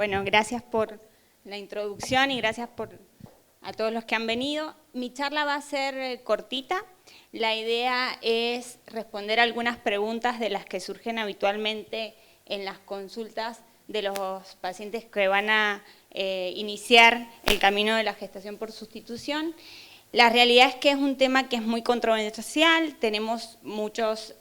Bueno, gracias por la introducción y gracias a todos los que han venido. Mi charla va a ser cortita. La idea es responder algunas preguntas de las que surgen habitualmente en las consultas de los pacientes que van a iniciar el camino de la gestación por sustitución. La realidad es que es un tema que es muy controversial, tenemos muchos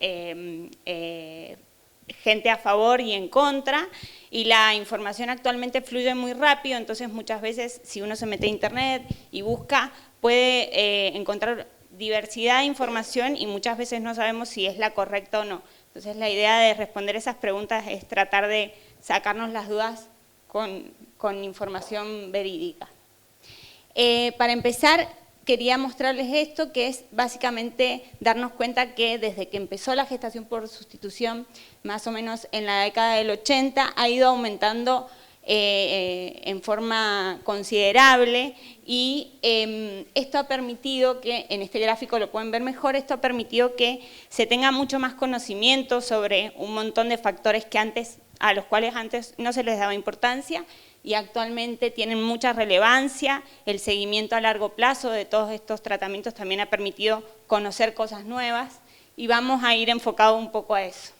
gente a favor y en contra, y la información actualmente fluye muy rápido, entonces muchas veces si uno se mete a internet y busca, puede encontrar diversidad de información y muchas veces no sabemos si es la correcta o no. Entonces la idea de responder esas preguntas es tratar de sacarnos las dudas con información verídica. Para empezar, quería mostrarles esto, que es básicamente darnos cuenta que desde que empezó la gestación por sustitución, más o menos en la década del 80, ha ido aumentando en forma considerable y esto ha permitido que, en este gráfico lo pueden ver mejor, esto ha permitido que se tenga mucho más conocimiento sobre un montón de factores que a los cuales antes no se les daba importancia y actualmente tienen mucha relevancia. El seguimiento a largo plazo de todos estos tratamientos también ha permitido conocer cosas nuevas y vamos a ir enfocados un poco a eso.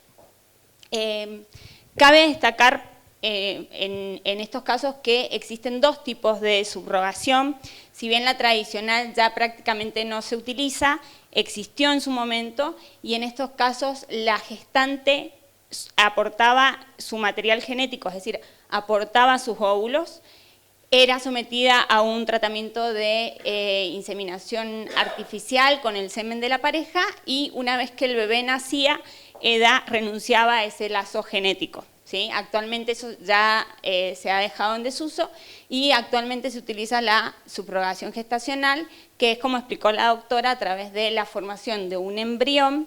Cabe destacar en estos casos que existen dos tipos de subrogación. Si bien la tradicional ya prácticamente no se utiliza, existió en su momento y en estos casos la gestante aportaba su material genético, es decir, aportaba sus óvulos, era sometida a un tratamiento de inseminación artificial con el semen de la pareja y una vez que el bebé nacía, ella renunciaba a ese lazo genético. ¿Sí? Actualmente eso ya se ha dejado en desuso y actualmente se utiliza la subrogación gestacional, que es como explicó la doctora, a través de la formación de un embrión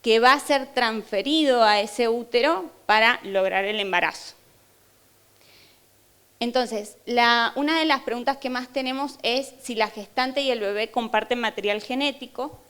que va a ser transferido a ese útero para lograr el embarazo. Entonces, una de las preguntas que más tenemos es si la gestante y el bebé comparten material genético.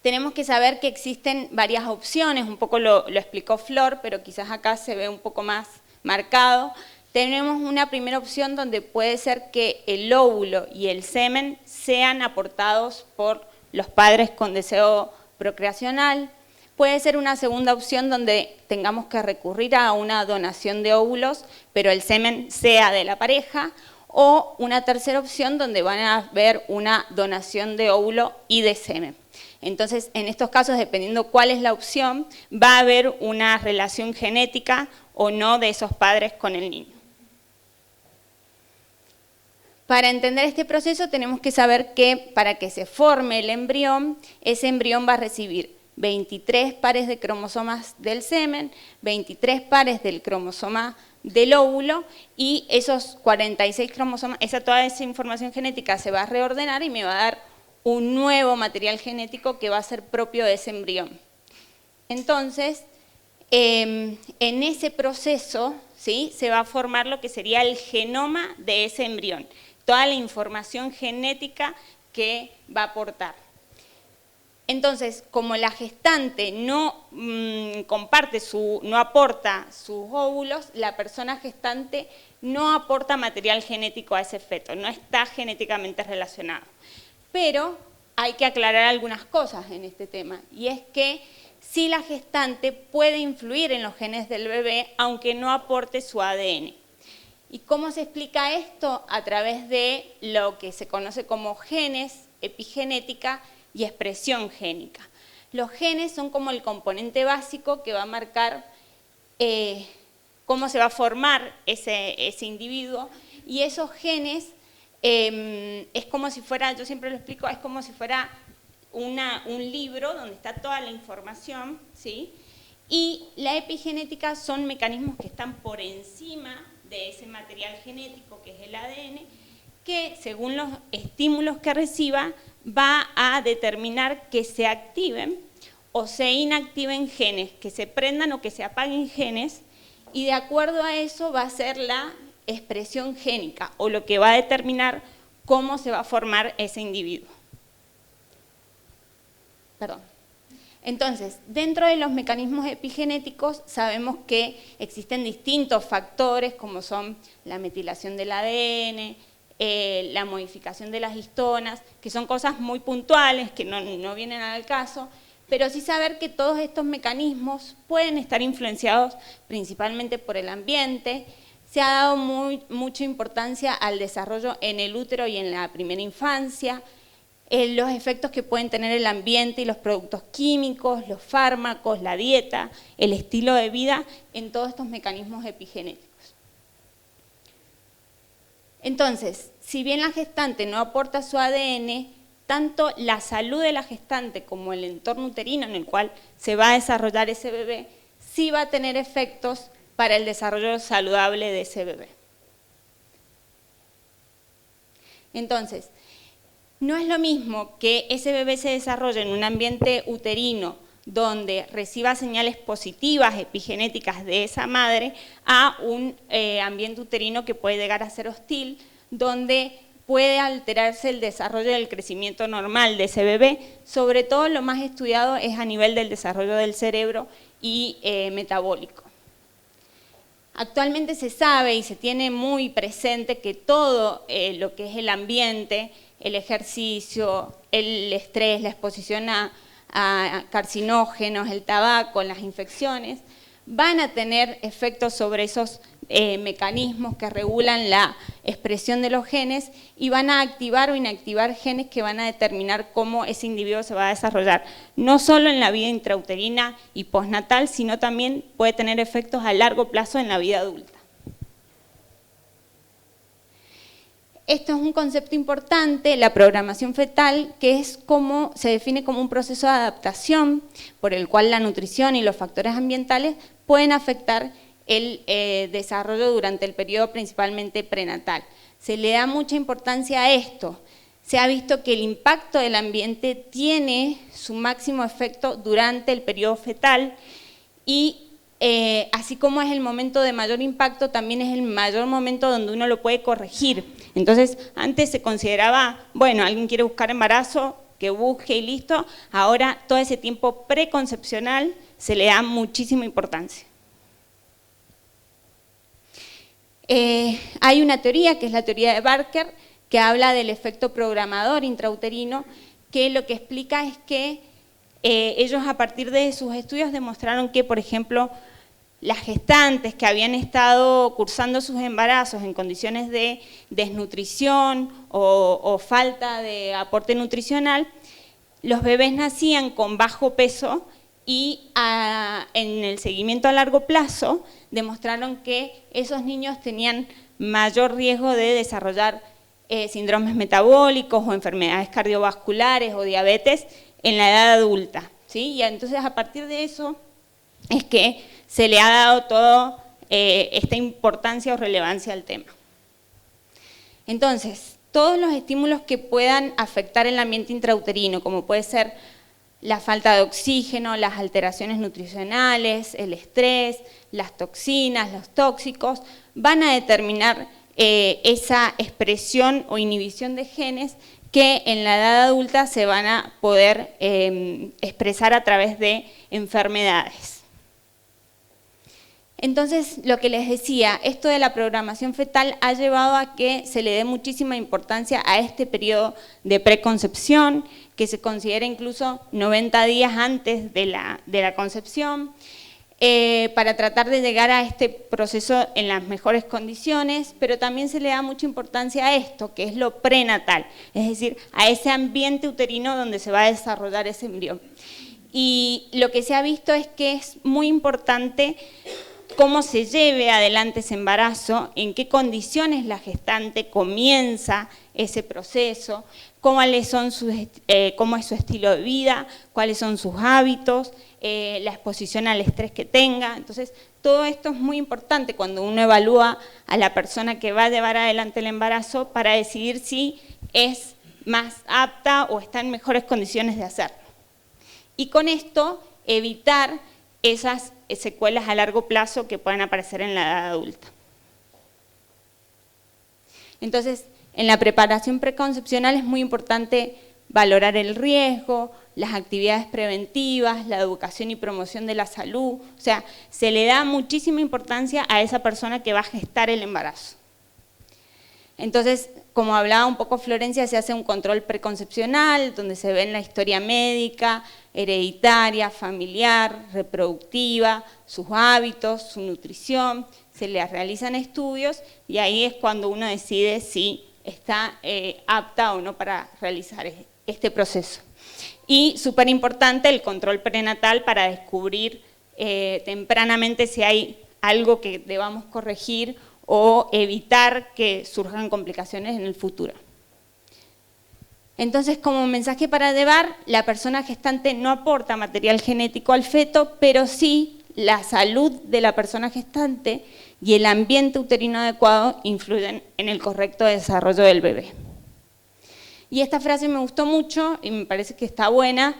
Tenemos que saber que existen varias opciones, un poco lo explicó Flor, pero quizás acá se ve un poco más marcado. Tenemos una primera opción donde puede ser que el óvulo y el semen sean aportados por los padres con deseo procreacional. Puede ser una segunda opción donde tengamos que recurrir a una donación de óvulos, pero el semen sea de la pareja, o una tercera opción donde van a haber una donación de óvulo y de semen. Entonces, en estos casos, dependiendo cuál es la opción, va a haber una relación genética o no de esos padres con el niño. Para entender este proceso tenemos que saber que para que se forme el embrión, ese embrión va a recibir 23 pares de cromosomas del semen, 23 pares del cromosoma del óvulo y esos 46 cromosomas, toda esa información genética se va a reordenar y me va a dar un nuevo material genético que va a ser propio de ese embrión. Entonces, en ese proceso, ¿sí?, se va a formar lo que sería el genoma de ese embrión, toda la información genética que va a aportar. Entonces, como la gestante no aporta sus óvulos, la persona gestante no aporta material genético a ese feto, no está genéticamente relacionado. Pero hay que aclarar algunas cosas en este tema, y es que sí la gestante puede influir en los genes del bebé, aunque no aporte su ADN. ¿Y cómo se explica esto? A través de lo que se conoce como genes, epigenética y expresión génica. Los genes son como el componente básico que va a marcar cómo se va a formar ese individuo, y esos genes es como si fuera, yo siempre lo explico, es como si fuera un libro donde está toda la información, ¿sí? Y la epigenética son mecanismos que están por encima de ese material genético que es el ADN, que según los estímulos que reciba va a determinar que se activen o se inactiven genes, que se prendan o que se apaguen genes, y de acuerdo a eso va a ser la expresión génica o lo que va a determinar cómo se va a formar ese individuo. Perdón. Entonces, dentro de los mecanismos epigenéticos sabemos que existen distintos factores como son la metilación del ADN, la modificación de las histonas, que son cosas muy puntuales, que no vienen al caso, pero sí saber que todos estos mecanismos pueden estar influenciados principalmente por el ambiente. Se ha dado mucha importancia al desarrollo en el útero y en la primera infancia, los efectos que pueden tener el ambiente y los productos químicos, los fármacos, la dieta, el estilo de vida en todos estos mecanismos epigenéticos. Entonces, si bien la gestante no aporta su ADN, tanto la salud de la gestante como el entorno uterino en el cual se va a desarrollar ese bebé, sí va a tener efectos para el desarrollo saludable de ese bebé. Entonces, no es lo mismo que ese bebé se desarrolle en un ambiente uterino donde reciba señales positivas epigenéticas de esa madre a un ambiente uterino que puede llegar a ser hostil, donde puede alterarse el desarrollo del crecimiento normal de ese bebé. Sobre todo lo más estudiado es a nivel del desarrollo del cerebro y metabólico. Actualmente se sabe y se tiene muy presente que todo lo que es el ambiente, el ejercicio, el estrés, la exposición a carcinógenos, el tabaco, las infecciones, van a tener efectos sobre esos mecanismos que regulan la expresión de los genes y van a activar o inactivar genes que van a determinar cómo ese individuo se va a desarrollar, no solo en la vida intrauterina y postnatal, sino también puede tener efectos a largo plazo en la vida adulta. Esto es un concepto importante, la programación fetal, que es como se define como un proceso de adaptación por el cual la nutrición y los factores ambientales pueden afectar el desarrollo durante el periodo principalmente prenatal. Se le da mucha importancia a esto. Se ha visto que el impacto del ambiente tiene su máximo efecto durante el periodo fetal y así como es el momento de mayor impacto, también es el mayor momento donde uno lo puede corregir. Entonces, antes se consideraba, bueno, alguien quiere buscar embarazo, que busque y listo. Ahora, todo ese tiempo preconcepcional se le da muchísima importancia. Hay una teoría, que es la teoría de Barker, que habla del efecto programador intrauterino, que lo que explica es que ellos a partir de sus estudios demostraron que, por ejemplo, las gestantes que habían estado cursando sus embarazos en condiciones de desnutrición o falta de aporte nutricional, los bebés nacían con bajo peso y en el seguimiento a largo plazo demostraron que esos niños tenían mayor riesgo de desarrollar síndromes metabólicos o enfermedades cardiovasculares o diabetes en la edad adulta, ¿sí? Y entonces a partir de eso es que se le ha dado toda esta importancia o relevancia al tema. Entonces, todos los estímulos que puedan afectar el ambiente intrauterino, como puede ser la falta de oxígeno, las alteraciones nutricionales, el estrés, las toxinas, los tóxicos, van a determinar esa expresión o inhibición de genes que en la edad adulta se van a poder expresar a través de enfermedades. Entonces, lo que les decía, esto de la programación fetal ha llevado a que se le dé muchísima importancia a este periodo de preconcepción, que se considera incluso 90 días antes de la concepción, para tratar de llegar a este proceso en las mejores condiciones, pero también se le da mucha importancia a esto, que es lo prenatal, es decir, a ese ambiente uterino donde se va a desarrollar ese embrión. Y lo que se ha visto es que es muy importante cómo se lleve adelante ese embarazo, en qué condiciones la gestante comienza ese proceso, cómo es su estilo de vida, cuáles son sus hábitos, la exposición al estrés que tenga. Entonces, todo esto es muy importante cuando uno evalúa a la persona que va a llevar adelante el embarazo para decidir si es más apta o está en mejores condiciones de hacerlo. Y con esto, evitar esas secuelas a largo plazo que puedan aparecer en la edad adulta. Entonces, en la preparación preconcepcional es muy importante valorar el riesgo, las actividades preventivas, la educación y promoción de la salud. O sea, se le da muchísima importancia a esa persona que va a gestar el embarazo. Entonces, como hablaba un poco Florencia, se hace un control preconcepcional, donde se ve la historia médica, hereditaria, familiar, reproductiva, sus hábitos, su nutrición, se le realizan estudios y ahí es cuando uno decide si está apta o no para realizar este proceso. Y súper importante el control prenatal para descubrir tempranamente si hay algo que debamos corregir o evitar que surjan complicaciones en el futuro. Entonces, como mensaje para llevar, la persona gestante no aporta material genético al feto, pero sí la salud de la persona gestante y el ambiente uterino adecuado influyen en el correcto desarrollo del bebé. Y esta frase me gustó mucho y me parece que está buena,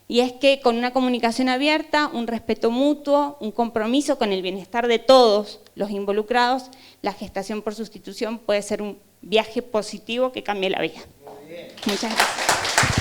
y es que con una comunicación abierta, un respeto mutuo, un compromiso con el bienestar de todos los involucrados, la gestación por sustitución puede ser un viaje positivo que cambie la vida. Muchas gracias.